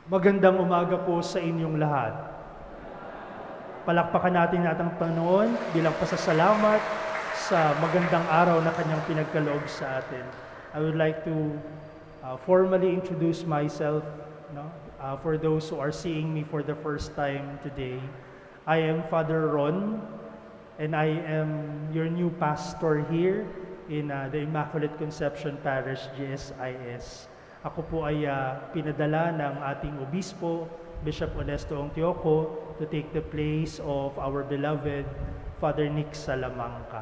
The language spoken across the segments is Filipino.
Magandang umaga po sa inyong lahat. Palakpakan natin ang Panginoon bilang pasasalamat sa magandang araw na Kanyang pinagkaloob sa atin. I would like to formally introduce myself, for those who are seeing me for the first time today. I am Father Ron, and I am your new pastor here in the Immaculate Conception Parish, GSIS. Ako po ay pinadala ng ating obispo, Bishop Honesto Ongtioco, to take the place of our beloved Father Nick Salamanca.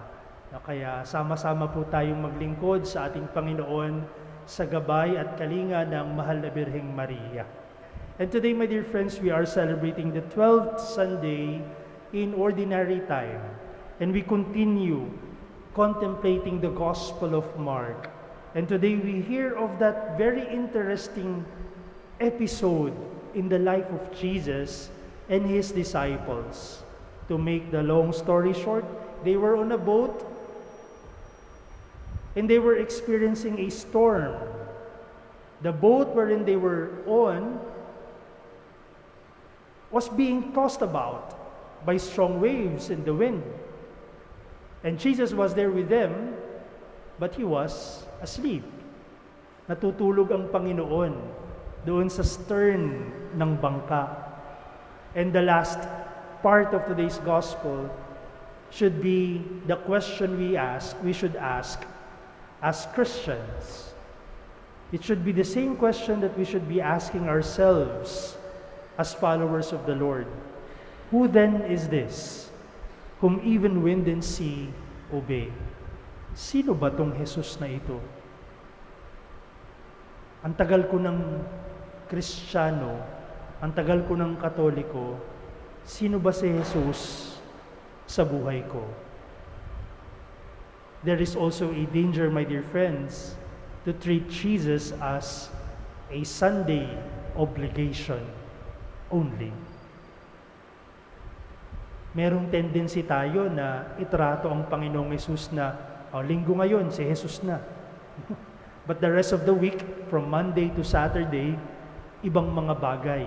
Kaya sama-sama po tayong maglingkod sa ating Panginoon sa gabay at kalinga ng Mahal na Birheng Maria. And today, my dear friends, we are celebrating the 12th Sunday in Ordinary Time. And we continue contemplating the Gospel of Mark. And today we hear of that very interesting episode in the life of Jesus and his disciples. To make the long story short, they were on a boat and they were experiencing a storm. The boat wherein they were on was being tossed about by strong waves and the wind. And Jesus was there with them, but he was asleep. Natutulog ang Panginoon doon sa stern ng bangka. And the last part of today's gospel should be the question we should ask as Christians. It should be the same question that we should be asking ourselves as followers of the Lord. Who then is this, whom even wind and sea obey? Sino ba tong Jesus na ito? Ang tagal ko ng Kristiyano, ang tagal ko ng Katoliko, sino ba si Jesus sa buhay ko? There is also a danger, my dear friends, to treat Jesus as a Sunday obligation only. Merong tendency tayo na itrato ang Panginoong Jesus na linggo ngayon, si Jesus na. But the rest of the week, from Monday to Saturday, ibang mga bagay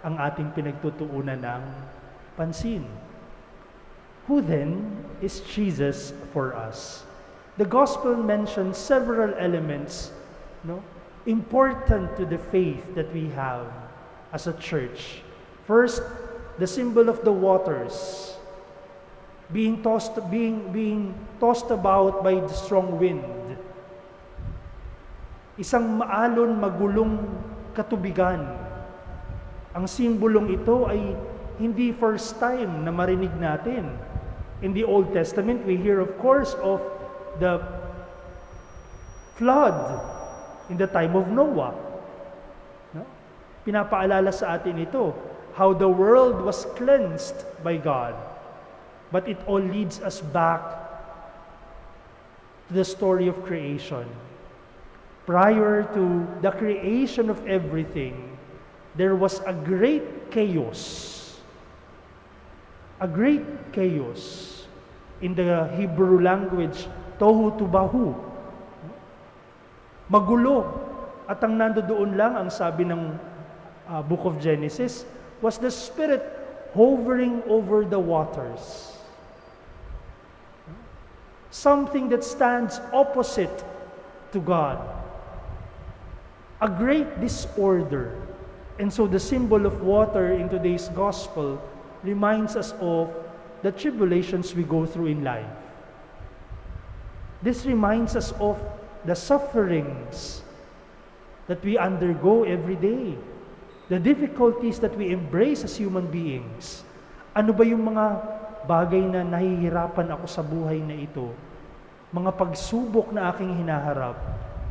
ang ating pinagtutuunan ng pansin. Who then is Jesus for us? The Gospel mentions several elements important to the faith that we have as a church. First, the symbol of the waters, being tossed about by the strong wind. Isang maalon, magulong katubigan. Ang simbolong ito ay hindi first time na marinig natin. In the Old Testament, we hear of course of the flood in the time of Noah. Pinapaalala sa atin ito, how the world was cleansed by God. But it all leads us back to the story of creation. Prior to the creation of everything, there was a great chaos. A great chaos. In the Hebrew language, tohu tubahu. Magulo. At ang nandoon lang, ang sabi ng Book of Genesis, was the Spirit hovering over the waters. Something that stands opposite to God. A great disorder. And so the symbol of water in today's gospel reminds us of the tribulations we go through in life. This reminds us of the sufferings that we undergo every day. The difficulties that we embrace as human beings. Ano ba yung mga bagay na nahihirapan ako sa buhay na ito? Mga pagsubok na aking hinaharap.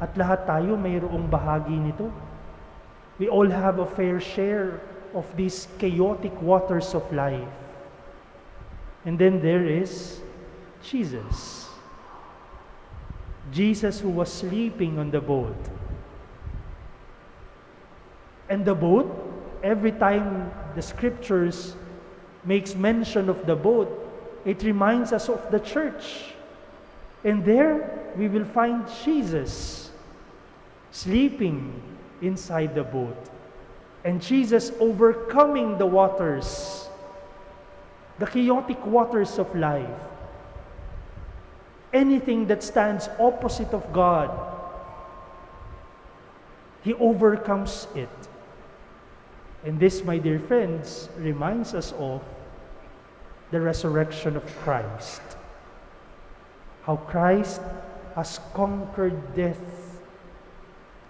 At lahat tayo mayroong bahagi nito. We all have a fair share of these chaotic waters of life. And then there is Jesus. Jesus who was sleeping on the boat. And the boat, every time the scriptures makes mention of the boat, it reminds us of the church. And there we will find Jesus sleeping inside the boat. And Jesus overcoming the waters, the chaotic waters of life, anything that stands opposite of God, He overcomes it. And this, my dear friends, reminds us of the resurrection of Christ. How Christ has conquered death.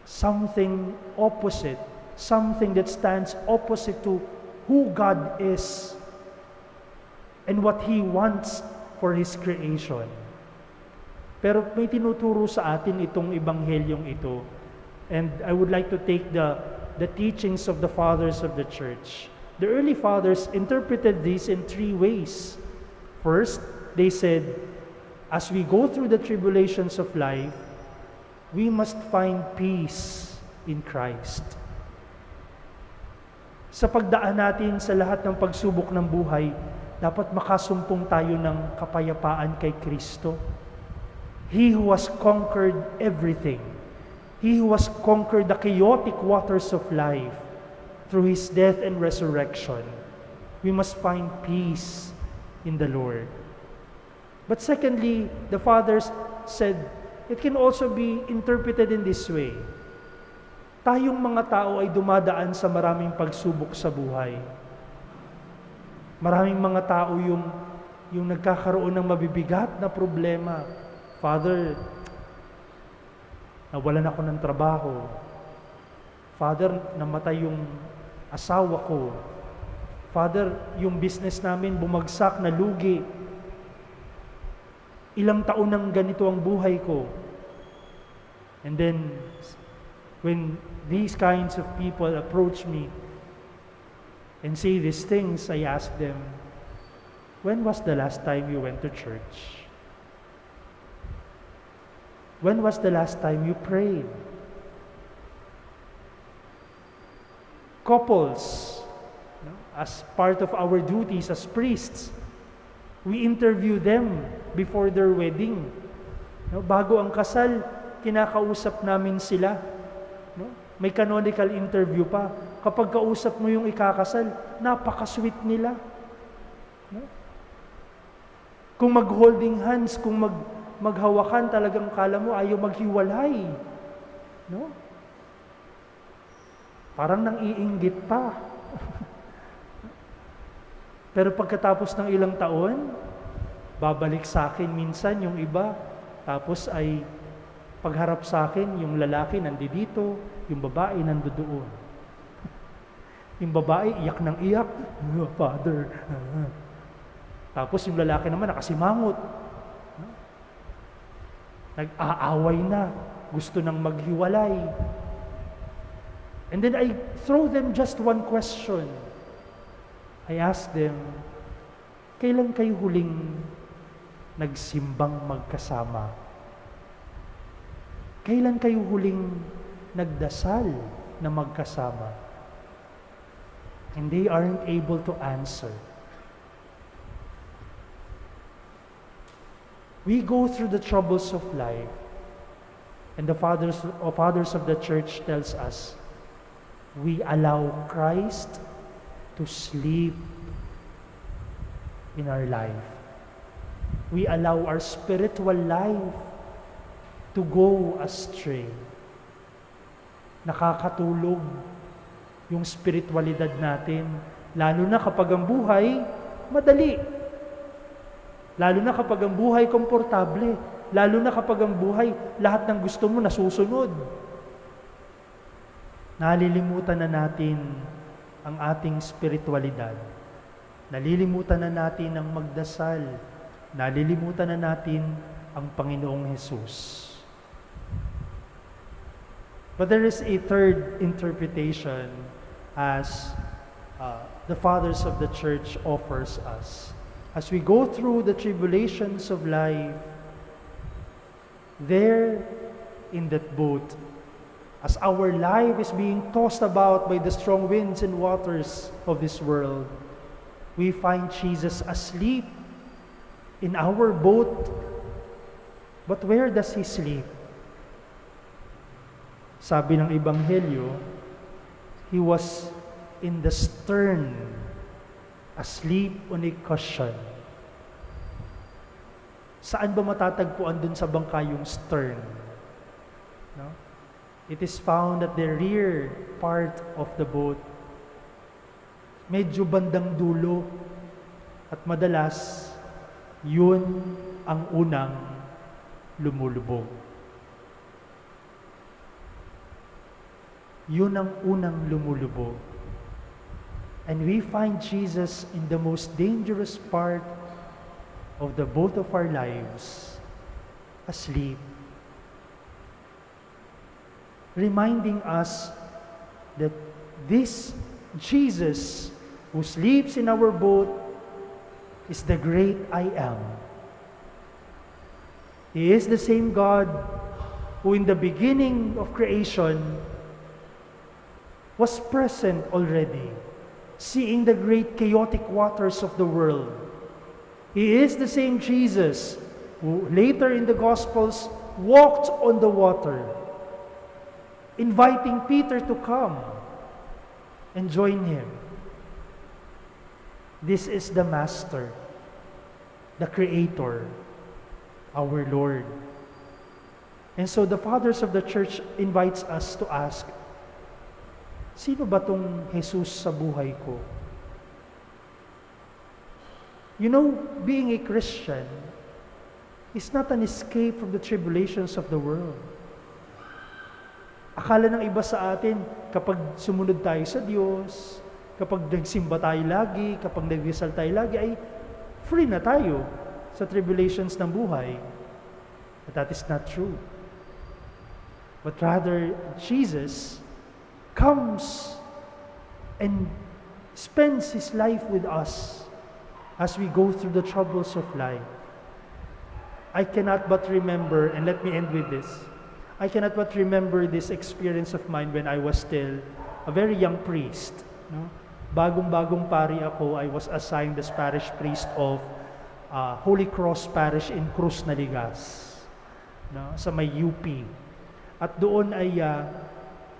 Something opposite, something that stands opposite to who God is and what He wants for His creation. Pero may tinuturo sa atin itong ebanghelyong ito. And I would like to take the teachings of the fathers of the church. The early fathers interpreted this in three ways. First, they said, as we go through the tribulations of life, we must find peace in Christ. Sa pagdaan natin sa lahat ng pagsubok ng buhay, dapat makasumpong tayo ng kapayapaan kay Kristo. He who has conquered everything, He who has conquered the chaotic waters of life through His death and resurrection, we must find peace in the Lord. But secondly, the fathers said, it can also be interpreted in this way. Tayong mga tao ay dumadaan sa maraming pagsubok sa buhay. Maraming mga tao yung nagkakaroon ng mabibigat na problema. Father, nawalan ako ng trabaho. Father, namatay yung asawa ko. Father, yung business namin bumagsak, nalugi. Ilang taon nang ganito ang buhay ko. And then, when these kinds of people approach me and say these things, I ask them, when was the last time you went to church? When was the last time you prayed? Couples, as part of our duties as priests, we interview them before their wedding. Bago ang kasal, kinakausap namin sila. May canonical interview pa. Kapag kausap mo yung ikakasal, napaka-sweet nila. Kung mag-holding hands, kung maghawakan, talagang kala mo ayaw maghiwalay. No? Parang nang-iinggit pa. Pero pagkatapos ng ilang taon, babalik sa akin minsan yung iba, tapos ay pagharap sa akin, yung lalaki nandito, yung babae nandoon. Yung babae, iyak ng iyak, Father. Tapos yung lalaki naman nakasimangot. Nag-aaway na, gusto nang maghiwalay. And then I throw them just one question. I ask them, kailan kayo huling nagsimbang magkasama? Kailan kayo huling nagdasal na magkasama? And they aren't able to answer. We go through the troubles of life, and the fathers of the church tells us, we allow Christ to sleep in our life. We allow our spiritual life to go astray. Nakakatulog yung spiritualidad natin, lalo na kapag ang buhay madali. Lalo na kapag ang buhay komportable. Lalo na kapag ang buhay lahat ng gusto mo nasusunod. Nalilimutan na natin ang ating spiritualidad. Nalilimutan na natin ang magdasal. Nalilimutan na natin ang Panginoong Hesus. But there is a third interpretation as the fathers of the church offers us. As we go through the tribulations of life, there in that boat, as our life is being tossed about by the strong winds and waters of this world, we find Jesus asleep in our boat. But where does He sleep? Sabi ng Ebanghelyo, He was in the stern, asleep on a cushion. Saan ba matatagpuan dun sa bangka yung stern? No? It is found at the rear part of the boat. Medyo bandang dulo. At madalas, yun ang unang lumulubog. Yun ang unang lumulubog. And we find Jesus in the most dangerous part of the boat of our lives, asleep. Reminding us that this Jesus who sleeps in our boat is the great I am. He is the same God who in the beginning of creation was present already, seeing the great chaotic waters of the world. He is the same Jesus who later in the Gospels walked on the water, inviting Peter to come and join him. This is the Master, the Creator, our Lord. And so the fathers of the church invites us to ask, sino ba tong Jesus sa buhay ko? You know, being a Christian is not an escape from the tribulations of the world. Akala ng iba sa atin, kapag sumunod tayo sa Diyos, kapag nagsimba tayo lagi, kapag nagdasal tayo lagi, ay free na tayo sa tribulations ng buhay. But that is not true. But rather, Jesus comes and spends His life with us as we go through the troubles of life. I cannot but remember, and let me end with this, I cannot but remember this experience of mine when I was still a very young priest. No? Bagong-bagong pari ako, I was assigned as parish priest of Holy Cross Parish in Cruz Naligas, no? Sa may UP. At doon ay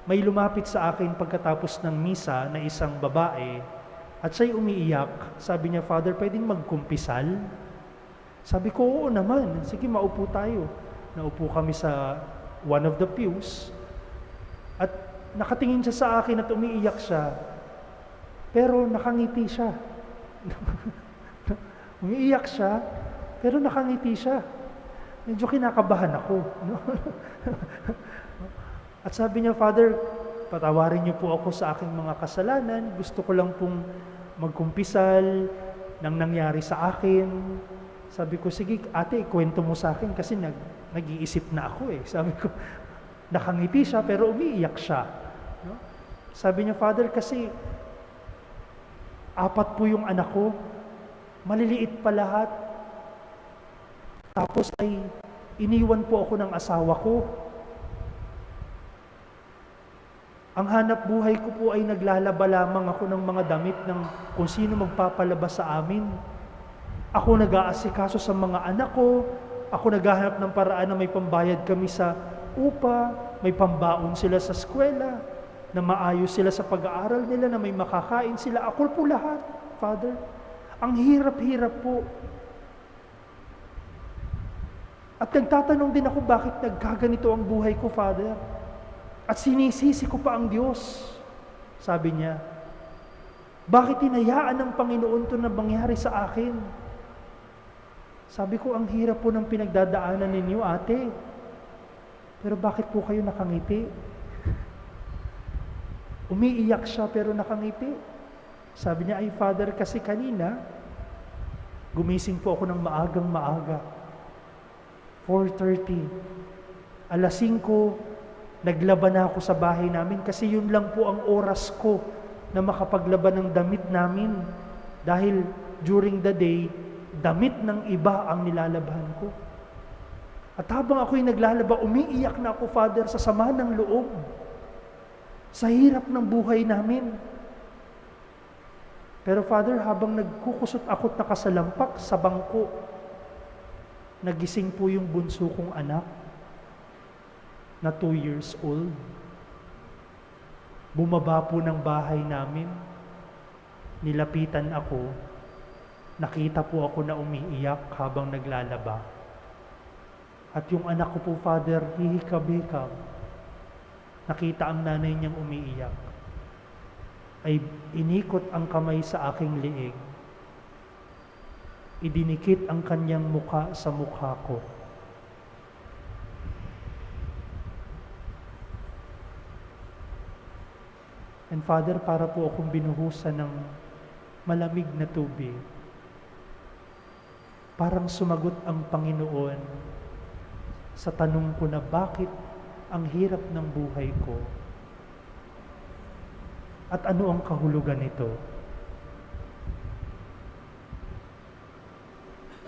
may lumapit sa akin pagkatapos ng misa na isang babae at siya'y umiiyak. Sabi niya, Father, pwedeng magkumpisal? Sabi ko, oo naman. Sige, maupo tayo. Naupo kami sa one of the pews. At nakatingin siya sa akin at umiiyak siya. Pero nakangiti siya. Umiiyak siya, pero nakangiti siya. Medyo kinakabahan ako. No? At sabi niya, Father, patawarin niyo po ako sa aking mga kasalanan. Gusto ko lang pong magkumpisal ng nangyari sa akin. Sabi ko, sige ate, ikwento mo sa akin kasi nag-iisip na ako eh. Sabi ko, nakangiti siya pero umiiyak siya. No? Sabi niya, Father, kasi 4 po yung anak ko. Maliliit pa lahat. Tapos ay iniwan po ako ng asawa ko. Ang hanap buhay ko po ay naglalaba lamang ako ng mga damit ng kung sino magpapalaba sa amin. Ako nag-aasikaso sa mga anak ko. Ako naghahanap ng paraan na may pambayad kami sa upa, may pambaon sila sa eskwela, na maayos sila sa pag-aaral nila, na may makakain sila. Ako po lahat, Father. Ang hirap-hirap po. At nagtatanong din ako, bakit nagkaganito ang buhay ko, Father? At sinisisi ko pa ang Diyos. Sabi niya, bakit hinayaan ng Panginoon ito na mangyari sa akin? Sabi ko, ang hirap po ng pinagdadaanan ninyo, ate. Pero bakit po kayo nakangiti? Umiiyak siya pero nakangiti. Sabi niya, ay Father, kasi kanina, gumising po ako ng maagang-maaga. 4:30. 5:00, naglaban na ako sa bahay namin kasi yun lang po ang oras ko na makapaglaban ng damit namin. Dahil during the day, damit ng iba ang nilalabahan ko. At habang ako'y naglalaba, umiiyak na ako, Father, sa sama ng loob. Sa hirap ng buhay namin. Pero Father, habang nagkukusot ako't nakasalampak sa bangko, nagising po yung bunso kong anak na 2 years old. Bumaba po ng bahay namin, nilapitan ako, nakita po ako na umiiyak habang naglalaba. At yung anak ko po, Father, hihikab-hikab. Nakita ang nanay niyang umiiyak. Ay inikot ang kamay sa aking liig. Idinikit ang kanyang mukha sa mukha ko. And Father, para po akong binuhusan ng malamig na tubig. Parang sumagot ang Panginoon sa tanong ko na bakit ang hirap ng buhay ko. At ano ang kahulugan nito?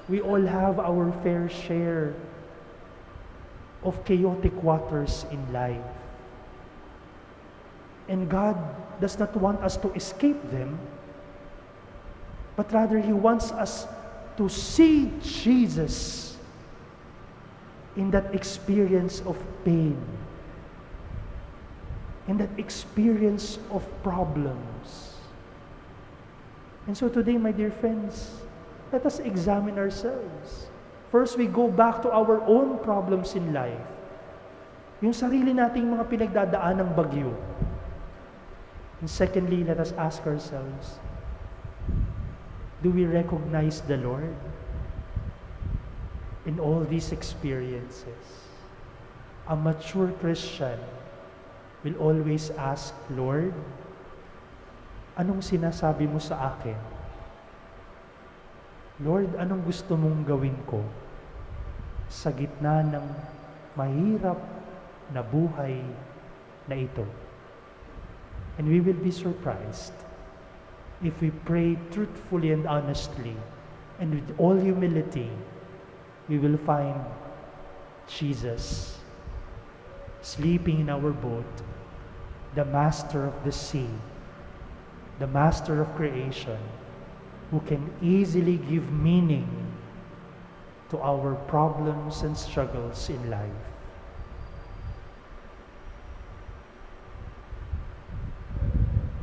We all have our fair share of chaotic waters in life. And God does not want us to escape them, but rather He wants us to see Jesus in that experience of pain, in that experience of problems. And so today, my dear friends, let us examine ourselves. First, we go back to our own problems in life. Yung sarili nating mga pinagdadaan ng bagyo. And secondly, let us ask ourselves, do we recognize the Lord in all these experiences? A mature Christian will always ask, Lord, anong sinasabi mo sa akin? Lord, anong gusto mong gawin ko sa gitna ng mahirap na buhay na ito? And we will be surprised if we pray truthfully and honestly and with all humility, we will find Jesus sleeping in our boat, the master of the sea, the master of creation, who can easily give meaning to our problems and struggles in life.